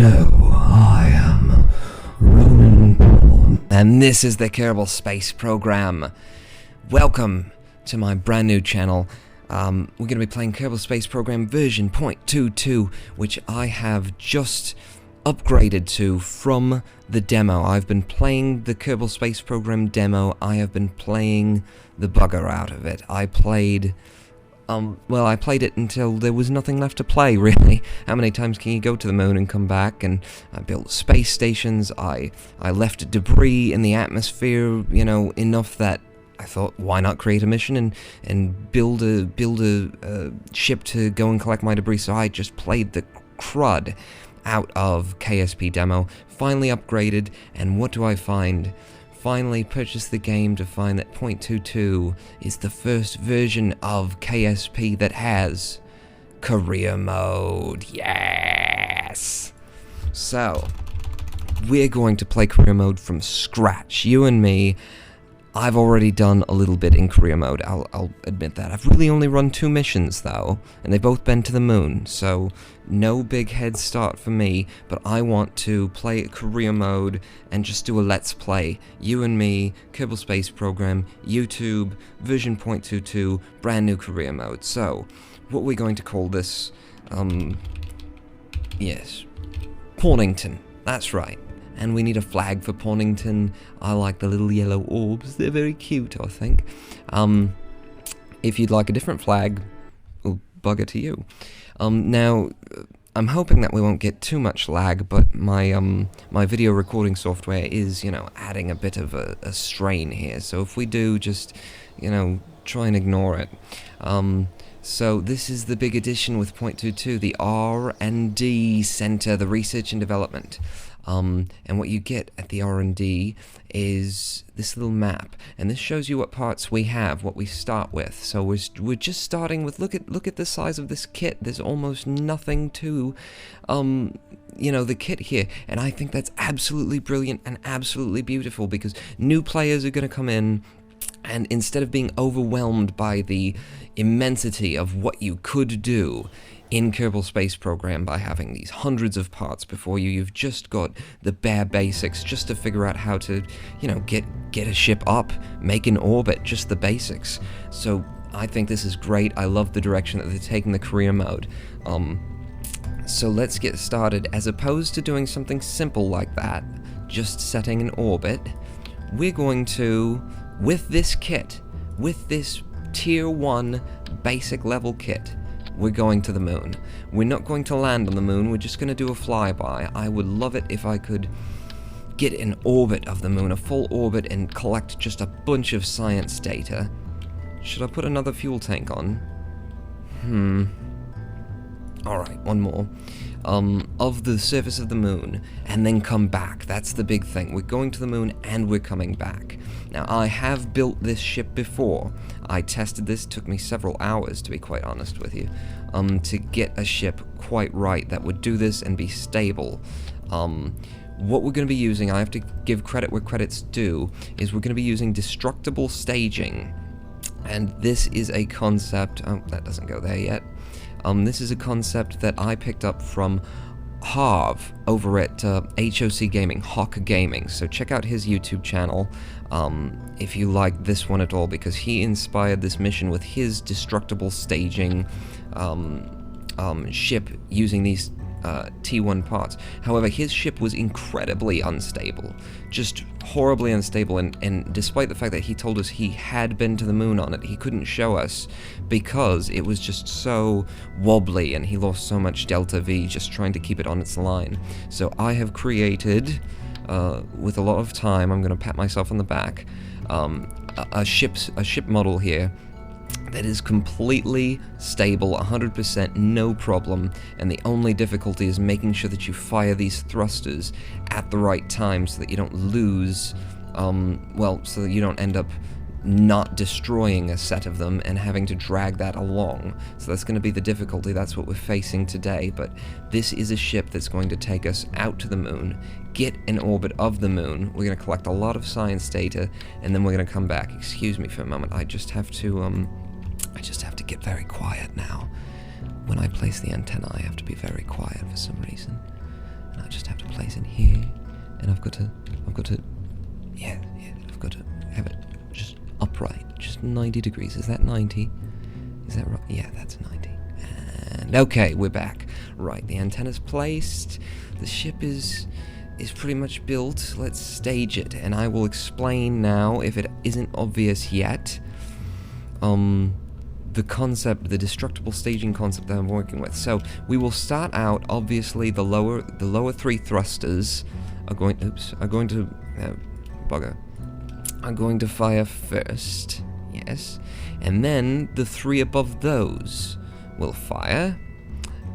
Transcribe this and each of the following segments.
Hello, I am Roninpawn, and this is the Kerbal Space Program. Welcome to my brand new channel. We're going to be playing Kerbal Space Program version 0.22, which I have just upgraded to from the demo. I've been playing the Kerbal Space Program demo. I have been playing the bugger out of it. I played it until there was nothing left to play, really. How many times can you go to the moon and come back? And I built space stations, I left debris in the atmosphere, you know, enough that I thought, why not create a mission and build a ship to go and collect my debris? So I just played the crud out of KSP demo, finally upgraded, and what do I find? Finally purchased the game to find that 0.22 is the first version of KSP that has career mode. Yes! So, we're going to play career mode from scratch. You and me. I've already done a little bit in career mode, I'll admit that. I've really only run 2 missions, though, and they've both been to the moon, so no big head start for me, but I want to play career mode and just do a let's play. You and me, Kerbal Space Program, YouTube, version 0.22, brand new career mode. So, what we're going to call this, yes, Pawnington, that's right. And we need a flag for Pawnington. I like the little yellow orbs. They're very cute, I think. If you'd like a different flag, well, bugger to you. Now, I'm hoping that we won't get too much lag, but my my video recording software is, you know, adding a bit of a strain here. So if we do, just, you know, try and ignore it. So this is the big addition with 0.22, the R&D Center, the Research and Development. And what you get at the R&D is this little map, and this shows you what parts we have, what we start with. So we're just starting with, look at the size of this kit. There's almost nothing to, you know, the kit here, and I think that's absolutely brilliant and absolutely beautiful, because new players are going to come in, and instead of being overwhelmed by the immensity of what you could do in Kerbal Space Program by having these hundreds of parts before you, you've just got the bare basics just to figure out how to, you know, get a ship up, make an orbit, just the basics. So I think this is great. I love the direction that they're taking the career mode. So let's get started. As opposed to doing something simple like that, just setting an orbit, we're going to, with this kit, with this tier 1 basic level kit, we're going to the moon. We're not going to land on the moon, we're just going to do a flyby. I would love it if I could get an orbit of the moon, a full orbit, and collect just a bunch of science data. Should I put another fuel tank on? Alright, one more. Of the surface of the moon, and then come back. That's the big thing. We're going to the moon, and we're coming back. Now, I have built this ship before. I tested this, took me several hours, to be quite honest with you, to get a ship quite right that would do this and be stable. What we're going to be using, I have to give credit where credit's due, is we're going to be using destructible staging. And this is a concept, oh, that doesn't go there yet. This is a concept that I picked up from Harv over at HOC Gaming, Hawk Gaming. So check out his YouTube channel if you like this one at all, because he inspired this mission with his destructible staging ship using these T1 parts. However, his ship was incredibly unstable, just horribly unstable, and despite the fact that he told us he had been to the moon on it, he couldn't show us because it was just so wobbly and he lost so much delta V just trying to keep it on its line. So I have created, with a lot of time, I'm going to pat myself on the back, a ship model here that is completely stable, 100%, no problem, and the only difficulty is making sure that you fire these thrusters at the right time so that you don't lose, so that you don't end up not destroying a set of them and having to drag that along. So that's going to be the difficulty, that's what we're facing today, but this is a ship that's going to take us out to the moon, get an orbit of the moon, we're going to collect a lot of science data, and then we're going to come back. Excuse me for a moment, I just have to get very quiet now. When I place the antenna, I have to be very quiet for some reason. And I just have to place it here, and I've got to, yeah, I've got to have it just upright, just 90 degrees. Is that 90? Is that right? Yeah, that's 90. And okay, we're back. Right, the antenna's placed. The ship is pretty much built. Let's stage it, and I will explain now, if it isn't obvious yet, the concept, the destructible staging concept that I'm working with. So we will start out, obviously, the lower three thrusters are going to fire first, yes, and then the three above those will fire,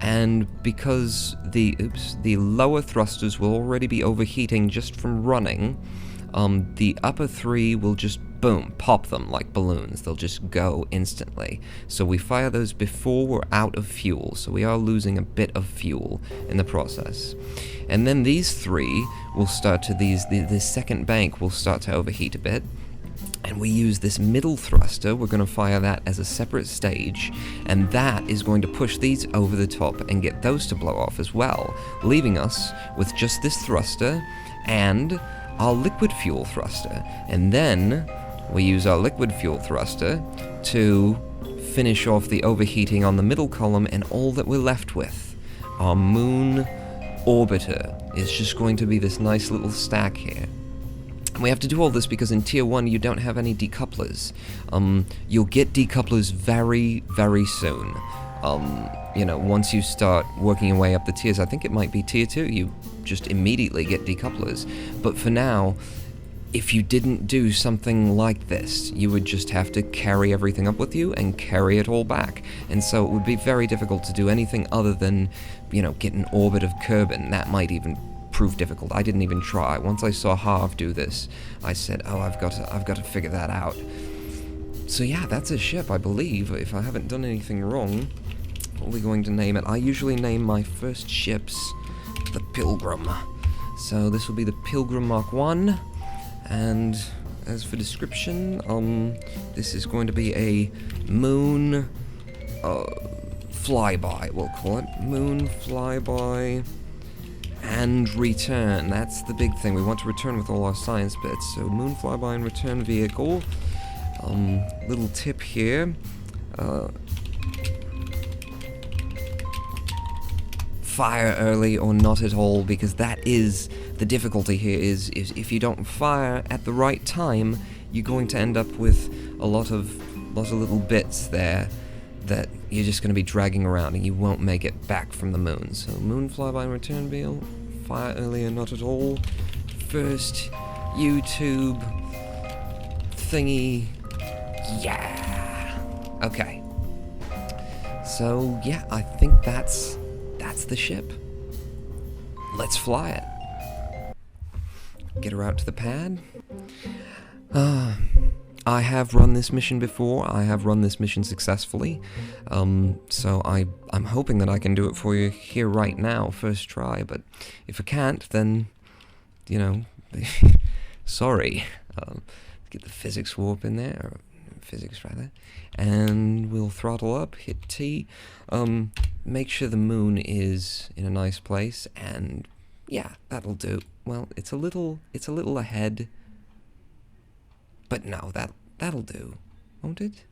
and because the lower thrusters will already be overheating just from running, the upper three will just boom, pop them like balloons. They'll just go instantly. So we fire those before we're out of fuel, so we are losing a bit of fuel in the process. And then these three will start to, the second bank will start to overheat a bit, and we use this middle thruster. We're going to fire that as a separate stage, and that is going to push these over the top and get those to blow off as well, leaving us with just this thruster and our liquid fuel thruster. And then we use our liquid fuel thruster to finish off the overheating on the middle column, and all that we're left with, our moon orbiter, is just going to be this nice little stack here. And we have to do all this because in Tier 1 you don't have any decouplers. You'll get decouplers very, very soon. You know, once you start working your way up the tiers, I think it might be Tier 2, you just immediately get decouplers. But for now, if you didn't do something like this, you would just have to carry everything up with you and carry it all back. And so it would be very difficult to do anything other than, you know, get an orbit of Kerbin. That might even prove difficult. I didn't even try. Once I saw Harv do this, I said, oh, I've got to figure that out. So yeah, that's a ship, I believe, if I haven't done anything wrong. What are we going to name it? I usually name my first ships the Pilgrim. So this will be the Pilgrim Mark 1. And as for description, this is going to be a moon flyby, we'll call it. Moon flyby and return. That's the big thing. We want to return with all our science bits. So moon flyby and return vehicle. Little tip here. Fire early or not at all, because that is the difficulty here, is if you don't fire at the right time, you're going to end up with a lot of little bits there that you're just going to be dragging around and you won't make it back from the moon. So moon flyby and return vehicle, fire early or not at all. First YouTube thingy, yeah. Okay. So yeah, I think that's the ship. Let's fly it. Get her out to the pad. I have run this mission before. I have run this mission successfully. So I'm hoping that I can do it for you here right now, first try. But if I can't, then, you know, sorry. Get the physics warp in there, or physics rather, and we'll throttle up, hit T. Make sure the moon is in a nice place, and yeah, that'll do. Well, it's a little ahead, but no, that'll do, won't it?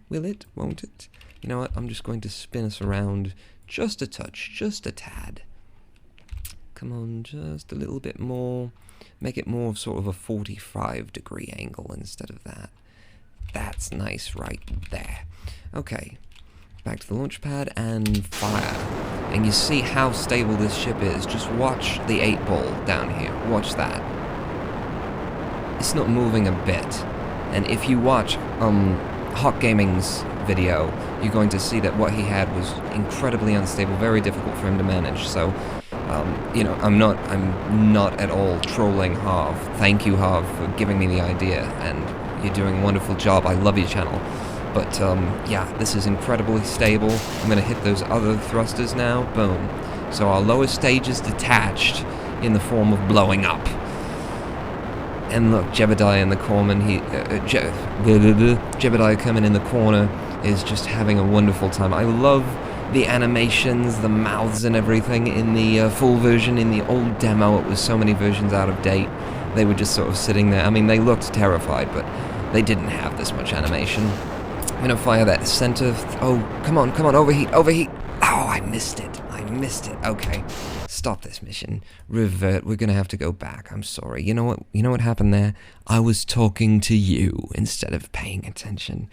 Will it? Won't it? You know what? I'm just going to spin us around just a touch, just a tad. Come on, just a little bit more. Make it more of sort of a 45-degree angle instead of that. That's nice right there. Okay, back to the launch pad and fire. And you see how stable this ship is. Just watch the 8-ball down here. Watch that. It's not moving a bit. And if you watch Hot Gaming's video, you're going to see that what he had was incredibly unstable, very difficult for him to manage. So, you know, I'm not at all trolling Harv. Thank you, Harv, for giving me the idea, and you're doing a wonderful job. I love your channel. But, yeah, this is incredibly stable. I'm going to hit those other thrusters now. Boom. So our lower stage is detached in the form of blowing up. And look, Jebediah in the corner, Jebediah coming in the corner is just having a wonderful time. I love the animations, the mouths and everything in the full version. In the old demo, it was so many versions out of date. They were just sort of sitting there. I mean, they looked terrified, but they didn't have this much animation. I'm gonna fire that center. Oh, come on, overheat. Oh, I missed it. Okay, stop this mission. Revert. We're gonna have to go back. I'm sorry. You know what happened there? I was talking to you instead of paying attention.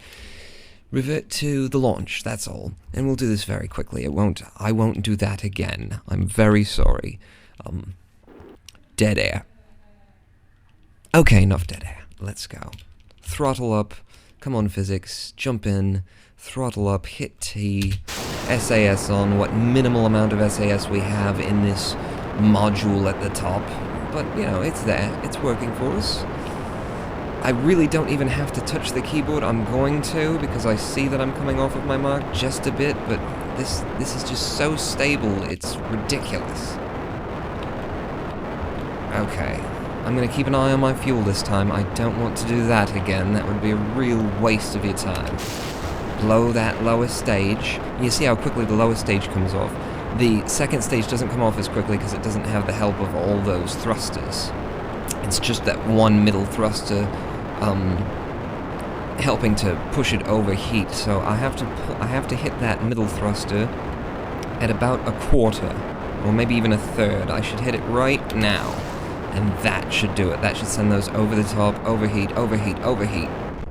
Revert to the launch. That's all, and we'll do this very quickly. I won't do that again. I'm very sorry. Dead air. Okay, enough dead air. Let's go. Throttle up. Come on, physics. Jump in. Throttle up. Hit T. SAS on. What minimal amount of SAS we have in this module at the top. But, you know, it's there. It's working for us. I really don't even have to touch the keyboard. I'm going to, because I see that I'm coming off of my mark just a bit, but this is just so stable. It's ridiculous. Okay. I'm going to keep an eye on my fuel this time. I don't want to do that again. That would be a real waste of your time. Blow that lower stage. You see how quickly the lower stage comes off. The second stage doesn't come off as quickly because it doesn't have the help of all those thrusters. It's just that one middle thruster helping to push it overheat. So I have to hit that middle thruster at about a quarter, or maybe even a third. I should hit it right now. And that should do it. That should send those over the top. Overheat.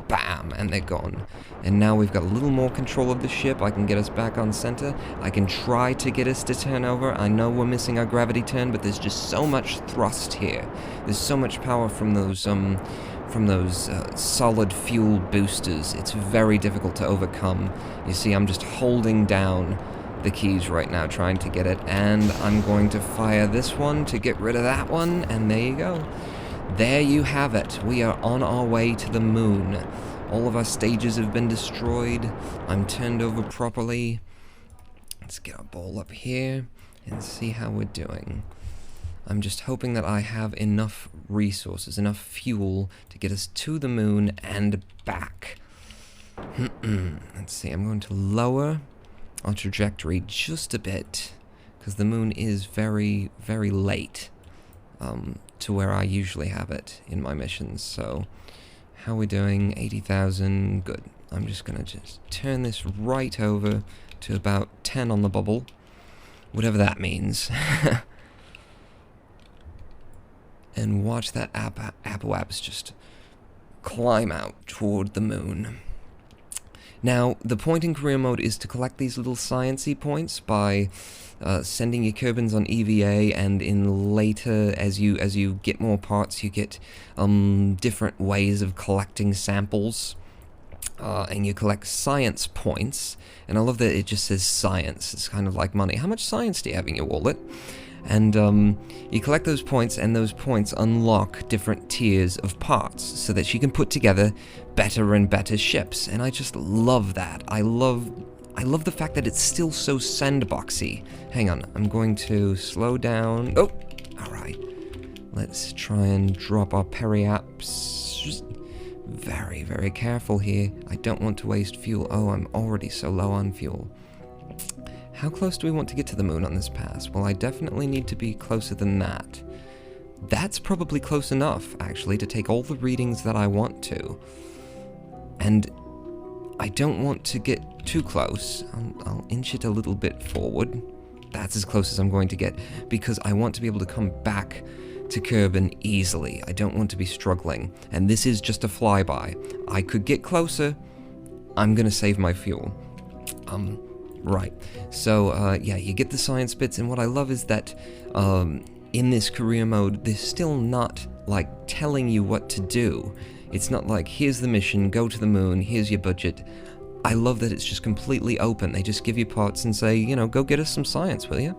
Bam! And they're gone. And now we've got a little more control of the ship. I can get us back on center. I can try to get us to turn over. I know we're missing our gravity turn, but there's just so much thrust here. There's so much power from those solid fuel boosters. It's very difficult to overcome. You see, I'm just holding down the keys right now, trying to get it, and I'm going to fire this one to get rid of that one, and there you go. There you have it. We are on our way to the moon. All of our stages have been destroyed. I'm turned over properly. Let's get our ball up here and see how we're doing. I'm just hoping that I have enough resources, enough fuel to get us to the moon and back. Let's see, I'm going to lower our trajectory just a bit, because the moon is very, very late to where I usually have it in my missions. So, how are we doing? 80,000, good. I'm just going to turn this right over to about 10 on the bubble, whatever that means. And watch that Apoaps just climb out toward the moon. Now, the point in career mode is to collect these little science-y points by sending your Kerbins on EVA, and in later, as you get more parts, you get different ways of collecting samples, and you collect science points. And I love that it just says science. It's kind of like money. How much science do you have in your wallet? And you collect those points, and those points unlock different tiers of parts so that you can put together better and better ships. And I just love that. I love the fact that it's still so sandboxy. Hang on, I'm going to slow down. Oh, all right. Let's try and drop our periaps. Very, very careful here. I don't want to waste fuel. Oh, I'm already so low on fuel. How close do we want to get to the moon on this pass? Well, I definitely need to be closer than that. That's probably close enough, actually, to take all the readings that I want to. And I don't want to get too close. I'll inch it a little bit forward. That's as close as I'm going to get, because I want to be able to come back to Kerbin easily. I don't want to be struggling. And this is just a flyby. I could get closer. I'm going to save my fuel. Right. So, yeah, you get the science bits, and what I love is that in this career mode, they're still not, like, telling you what to do. It's not like, here's the mission, go to the moon, here's your budget. I love that it's just completely open. They just give you parts and say, you know, go get us some science, will you?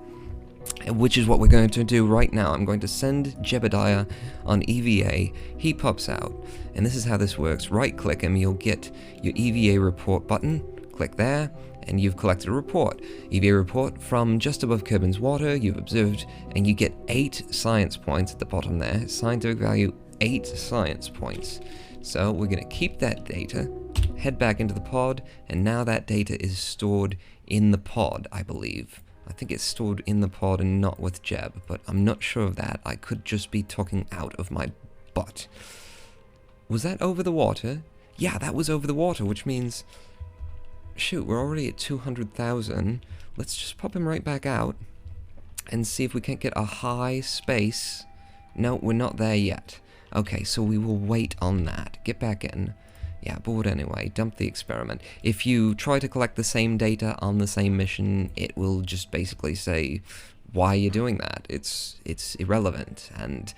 Which is what we're going to do right now. I'm going to send Jebediah on EVA. He pops out, and this is how this works. Right-click him, you'll get your EVA report button. Click there, and you've collected a report. EVA report from just above Kerbin's water, you've observed, and you get 8 science points at the bottom there. Scientific value, 8 science points. So we're going to keep that data, head back into the pod, and now that data is stored in the pod, I believe. I think it's stored in the pod and not with Jeb, but I'm not sure of that. I could just be talking out of my butt. Was that over the water? Yeah, that was over the water, which means... Shoot, we're already at 200,000. Let's just pop him right back out and see if we can't get a high space. No, we're not there yet. Okay, so we will wait on that. Get back in. Yeah, bored anyway. Dump the experiment. If you try to collect the same data on the same mission, it will just basically say, why are you doing that? It's irrelevant, and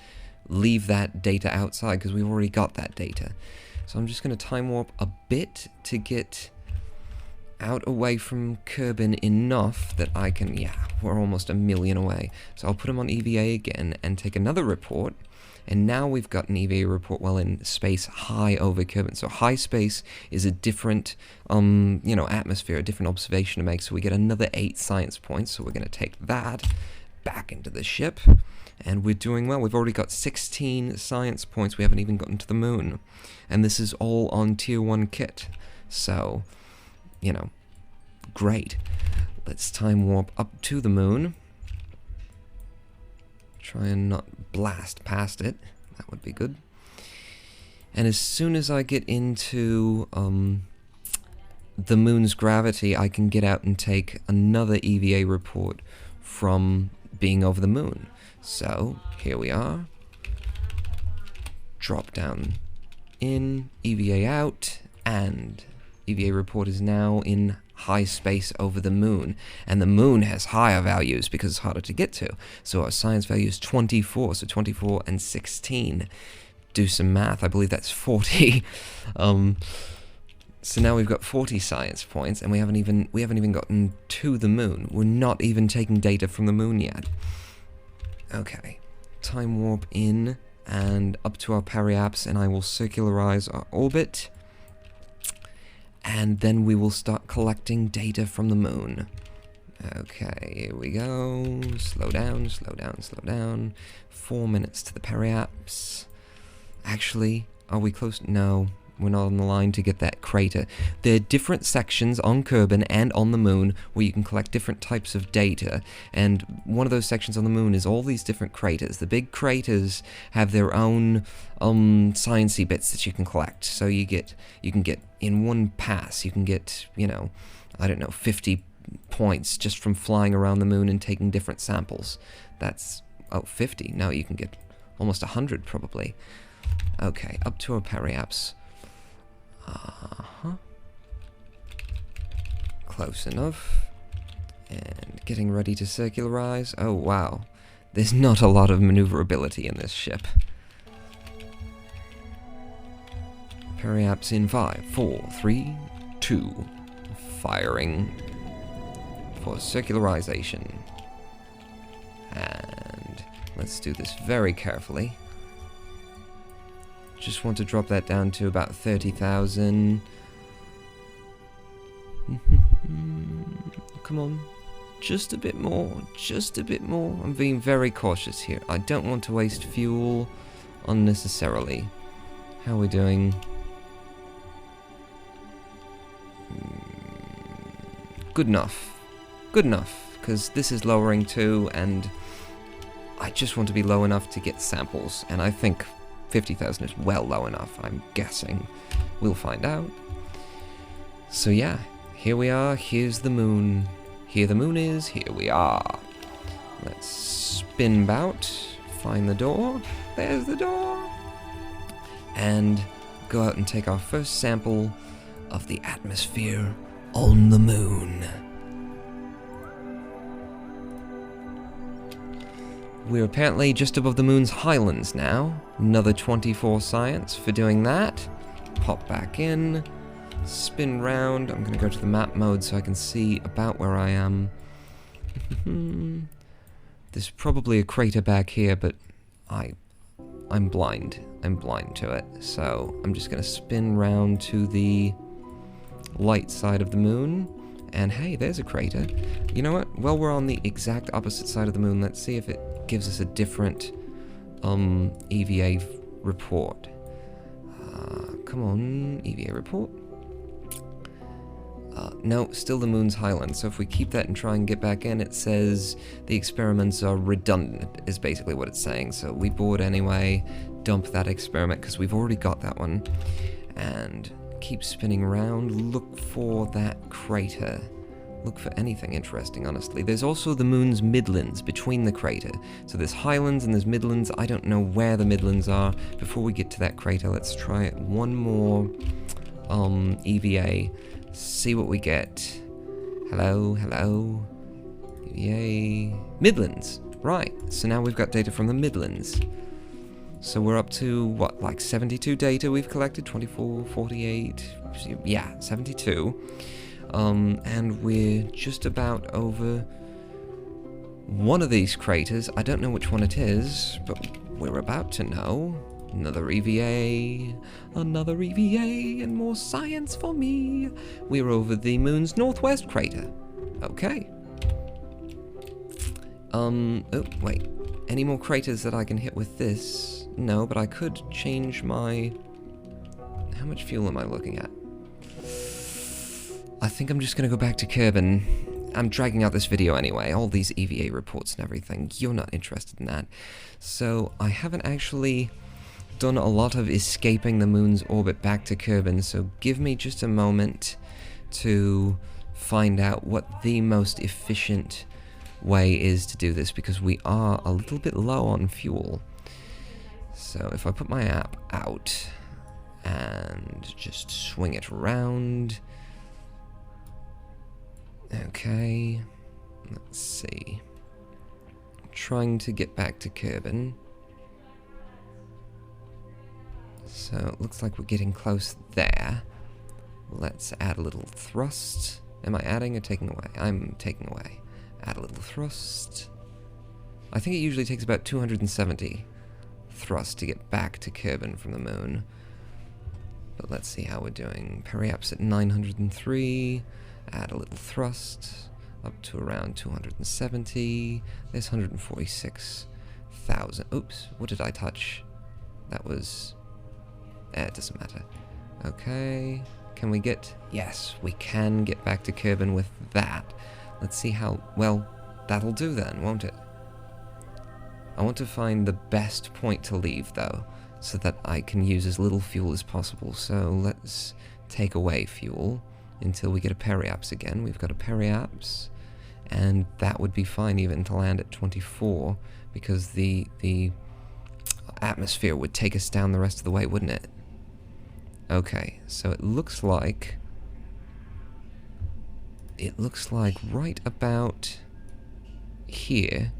leave that data outside because we've already got that data. So I'm just going to time warp a bit to get out away from Kerbin enough that I can, yeah, we're almost a million away. So I'll put him on EVA again and take another report. And now we've got an EVA report well in space high over Kerbin. So high space is a different, you know, atmosphere, a different observation to make. So we get another 8 science points. So we're going to take that back into the ship. And we're doing well. We've already got 16 science points. We haven't even gotten to the moon. And this is all on tier 1 kit. So, you know, great. Let's time warp up to the moon. Try and not blast past it. That would be good. And as soon as I get into the moon's gravity, I can get out and take another EVA report from being over the moon. So, here we are. Drop down in, EVA out, and EVA report is now in high space over the moon, and the moon has higher values because it's harder to get to. So our science value is 24, so 24 and 16. Do some math, I believe that's 40. So now we've got 40 science points, and we haven't even gotten to the moon. We're not even taking data from the moon yet. Okay, time warp in and up to our periaps, and I will circularize our orbit. And then we will start collecting data from the moon. Okay, here we go. Slow down, slow down, slow down. 4 minutes to the periaps. Actually, are we close? No, we're not on the line to get that crater. There are different sections on Kerbin and on the moon where you can collect different types of data, and one of those sections on the moon is all these different craters. The big craters have their own sciencey bits that you can collect. So you can get in one pass, you can get, you know, I don't know, 50 points just from flying around the moon and taking different samples. That's, oh, 50. No, you can get almost 100 probably. Okay, up to our periaps. Close enough. And getting ready to circularize. Oh, wow. There's not a lot of maneuverability in this ship. Periaps in 5, 4, 3, 2. Firing for circularization. And let's do this very carefully. Just want to drop that down to about 30,000. Come on. Just a bit more. Just a bit more. I'm being very cautious here. I don't want to waste fuel unnecessarily. How are we doing? Good enough. Good enough. Because this is lowering too, and I just want to be low enough to get samples. And I think 50,000 is well low enough, I'm guessing. We'll find out. So yeah, here we are, here's the moon. Here the moon is, here we are. Let's spin about, find the door, there's the door. And go out and take our first sample of the atmosphere on the moon. We're apparently just above the moon's highlands now. Another 24 science for doing that. Pop back in. Spin round. I'm going to go to the map mode so I can see about where I am. There's probably a crater back here, but I'm blind. I'm blind to it. So I'm just going to spin round to the light side of the moon. And hey, there's a crater. You know what? Well, we're on the exact opposite side of the moon. Let's see if it gives us a different EVA report. Come on, EVA report. No, still the moon's highland. So if we keep that and try and get back in, it says the experiments are redundant, is basically what it's saying. So we board anyway, dump that experiment, because we've already got that one. And keep spinning around, look for that crater. Look for anything interesting, honestly. There's also the moon's midlands between the crater. So there's highlands and there's midlands. I don't know where the midlands are. Before we get to that crater, let's try one more EVA. See what we get. Hello, hello. EVA. Midlands. Right. So now we've got data from the midlands. So we're up to, what, like 72 data we've collected? 24, 48, yeah, 72. And we're just about over one of these craters. I don't know which one it is, but we're about to know. Another EVA, and more science for me. We're over the moon's northwest crater. Okay. Oh, wait. Any more craters that I can hit with this? No, but I could change my... How much fuel am I looking at? I think I'm just going to go back to Kerbin. I'm dragging out this video anyway, all these EVA reports and everything. You're not interested in that. So I haven't actually done a lot of escaping the moon's orbit back to Kerbin, so give me just a moment to find out what the most efficient way is to do this, because we are a little bit low on fuel. So if I put my app out and just swing it around... Okay, let's see. Trying to get back to Kerbin. So it looks like we're getting close there. Let's add a little thrust. Am I adding or taking away? I'm taking away. Add a little thrust. I think it usually takes about 270 thrust to get back to Kerbin from the moon. But let's see how we're doing. Periaps at 903. Add a little thrust, up to around 270. There's 146,000. Oops, what did I touch? That was... it doesn't matter. Okay, can we get... Yes, we can get back to Kerbin with that. Let's see how... Well, that'll do then, won't it? I want to find the best point to leave, though, so that I can use as little fuel as possible. So let's take away fuel until we get a periaps again. We've got a periaps, and that would be fine even to land at 24, because the atmosphere would take us down the rest of the way, wouldn't it? Okay, so it looks like right about here,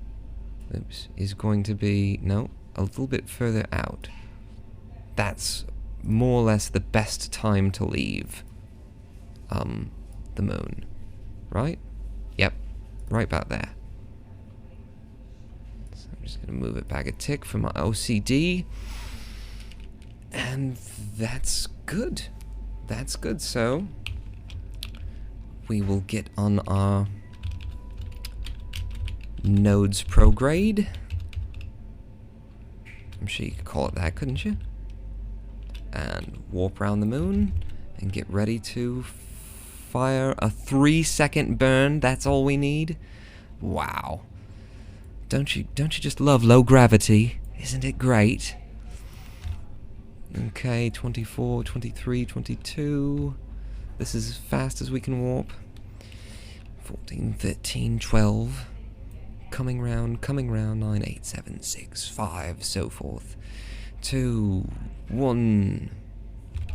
oops, is going to be, no, a little bit further out. That's more or less the best time to leave the moon, right? Yep, right about there. So I'm just going to move it back a tick for my OCD, and that's good. That's good. So we will get on our nodes prograde. I'm sure you could call it that, couldn't you? And warp around the moon and get ready to fire a 3-second burn. That's all we need. Wow. Don't you just love low gravity? Isn't it great? Okay, 24, 23, 22. This is as fast as we can warp. 14, 13, 12. Coming round, 9, 8, 7, 6, 5, so forth. 2, 1.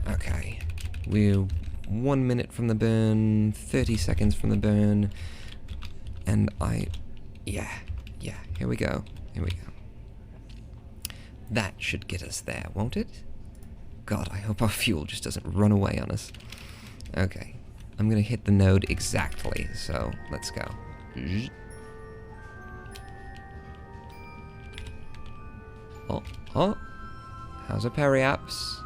Okay. We're 1 minute from the burn, 30 seconds from the burn, and yeah, here we go. That should get us there, won't it? God, I hope our fuel just doesn't run away on us. Okay, I'm gonna hit the node exactly, so let's go. Oh, how's a periaps?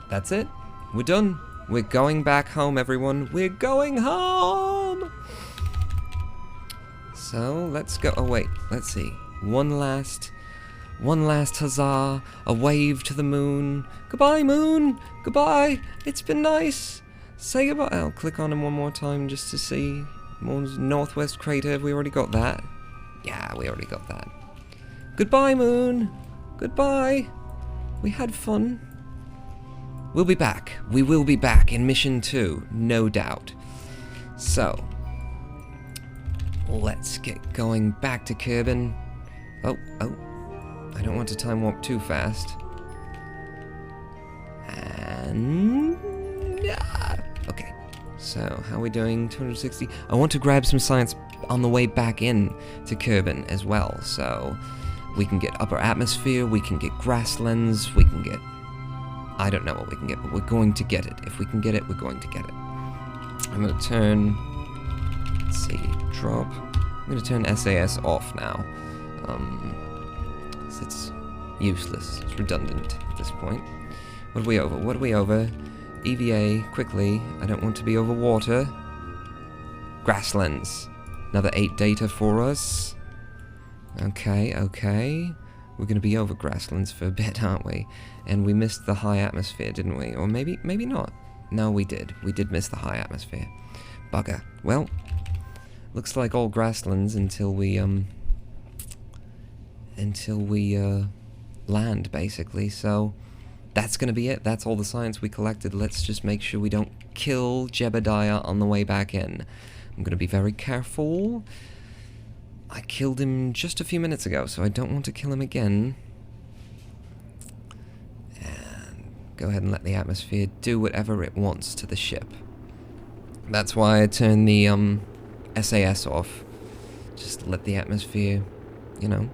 That's it. We're done. We're going back home, everyone. We're going home! So, let's go. Oh, wait. Let's see. One last huzzah. A wave to the moon. Goodbye, moon. Goodbye. It's been nice. say goodbye. I'll click on him one more time just to see. More northwest crater. Have we already got that? Yeah, we already got that. Goodbye, Moon. Goodbye. We had fun. We'll be back. We will be back in Mission 2, no doubt. So, let's get going back to Kerbin. Oh, I don't want to time warp too fast. And... okay, so how are we doing? 260. I want to grab some science on the way back in to Kerbin as well, so we can get upper atmosphere, we can get grasslands, we can get... I don't know what we can get, but we're going to get it. If we can get it, we're going to get it. I'm going to turn... let's see, drop... I'm going to turn SAS off now. It's useless. It's redundant at this point. What are we over? What are we over? EVA, quickly. I don't want to be over water. Grasslands. Another 8 data for us. Okay. We're going to be over grasslands for a bit, aren't we? And we missed the high atmosphere, didn't we? Or maybe not. No, we did. We did miss the high atmosphere. Bugger. Well, looks like all grasslands until we land, basically. So that's going to be it. That's all the science we collected. Let's just make sure we don't kill Jebediah on the way back in. I'm going to be very careful. I killed him just a few minutes ago, so I don't want to kill him again. And go ahead and let the atmosphere do whatever it wants to the ship. That's why I turned the SAS off. Just let the atmosphere, you know,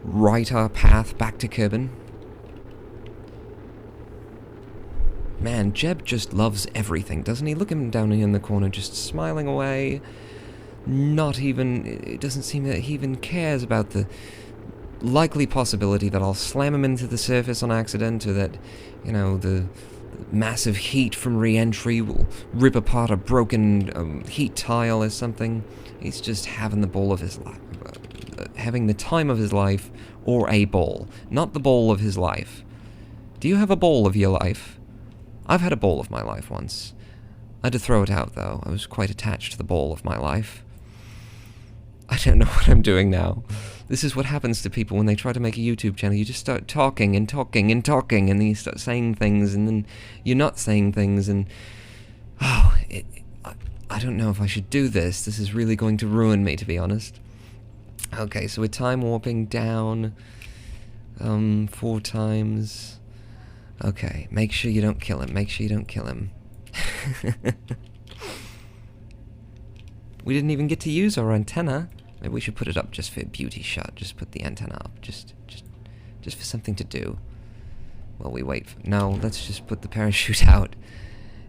right our path back to Kerbin. Man, Jeb just loves everything, doesn't he? Look at him down here in the corner, just smiling away. Not even... it doesn't seem that he even cares about the likely possibility that I'll slam him into the surface on accident, or that, you know, the massive heat from re-entry will rip apart a broken heat tile or something. He's just having the ball of his life. Having the time of his life, or a ball. Not the ball of his life. Do you have a ball of your life? I've had a ball of my life once. I had to throw it out, though. I was quite attached to the ball of my life. I don't know what I'm doing now. This is what happens to people when they try to make a YouTube channel. You just start talking, and then you start saying things, and then you're not saying things, and... oh, I don't know if I should do this. This is really going to ruin me, to be honest. Okay, so we're time warping down 4 times. Okay, make sure you don't kill him. Make sure you don't kill him. We didn't even get to use our antenna. Maybe we should put it up just for a beauty shot. Just put the antenna up. Just for something to do. While we wait for... no, let's just put the parachute out.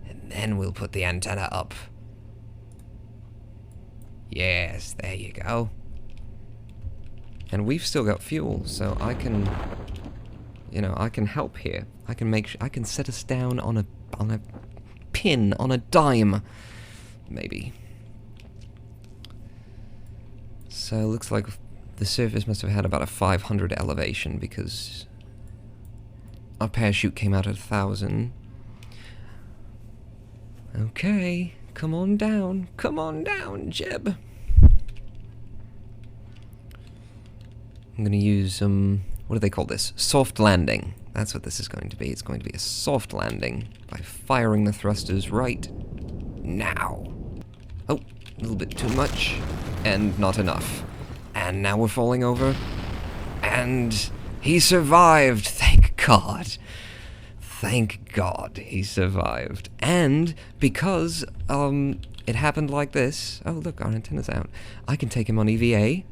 And then we'll put the antenna up. Yes, there you go. And we've still got fuel, so I can... you know, I can help here. I can make I can set us down on a pin, on a dime, maybe. So it looks like the surface must have had about a 500 elevation, because our parachute came out at 1,000. Okay, come on down, Jeb. I'm gonna use what do they call this? Soft landing. That's what this is going to be. It's going to be a soft landing by firing the thrusters right now. Oh, a little bit too much, and not enough. And now we're falling over, and he survived. Thank God. Thank God he survived. And because it happened like this. Oh, look, our antenna's out. I can take him on EVA.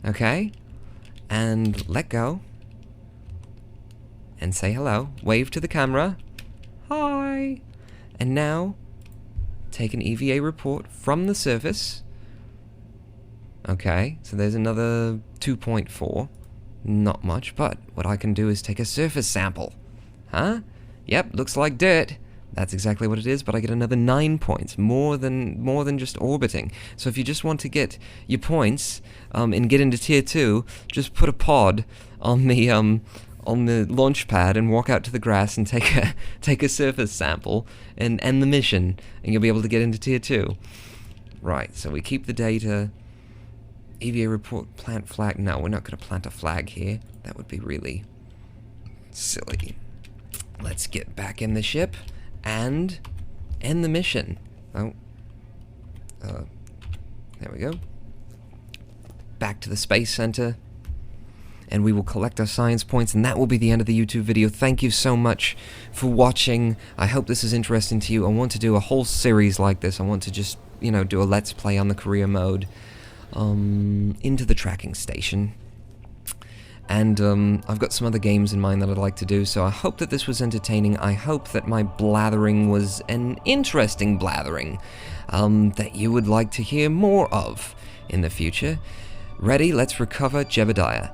Okay? And let go. And say hello. Wave to the camera. Hi. And now, take an EVA report from the surface. Okay, so there's another 2.4. Not much, but what I can do is take a surface sample. Huh? Yep, looks like dirt. That's exactly what it is, but I get another 9 points, more than just orbiting. So if you just want to get your points and get into tier 2, just put a pod on the on the launch pad and walk out to the grass and take a surface sample and end the mission, and you'll be able to get into Tier 2. Right, so we keep the data. EVA report, plant flag. No, we're not going to plant a flag here. That would be really silly. Let's get back in the ship and end the mission. Oh. There we go. Back to the Space Center. And we will collect our science points, and that will be the end of the YouTube video. Thank you so much for watching. I hope this is interesting to you. I want to do a whole series like this. I want to just, you know, do a Let's Play on the career mode. Into the tracking station. And I've got some other games in mind that I'd like to do, so I hope that this was entertaining. I hope that my blathering was an interesting blathering that you would like to hear more of in the future. Ready? Let's recover Jebediah.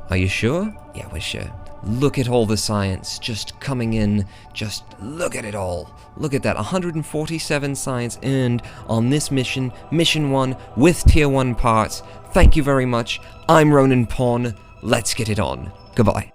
Are you sure? Yeah, we're sure. Look at all the science just coming in. Just look at it all. Look at that. 147 science earned on this mission, Mission 1, with Tier 1 parts. Thank you very much. I'm Roninpawn. Let's get it on. Goodbye.